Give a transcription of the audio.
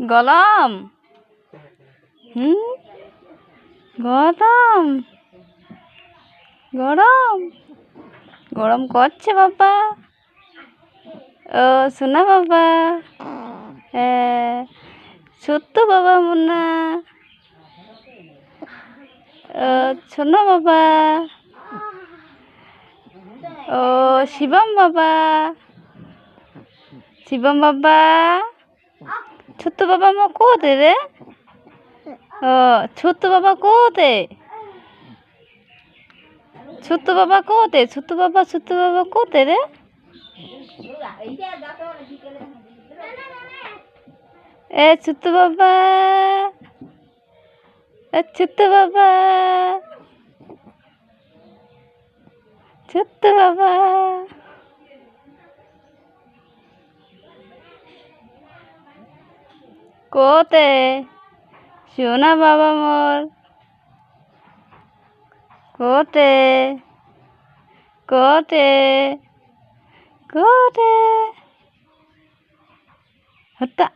গরম। গরম গরম গরম করছে বাবা। ও শোনা বাবা। হ্যাঁ সত্য বাবা মুন্না। শোনো বাবা। ও শিবম বাবা। শিবম বাবা ছোট্ট বাবা মো কোতে রে। ও ছোট্ট বাবা কোতে। ছোট্ট বাবা কোতে। ছোট্ট বাবা কোতে রে। এ ছোট্ট বাবা। ছোট্ট বাবা। ছোট্ট বাবা। কোতে সোনা বাবা মোর। কোতে কোতে কোতে হতা।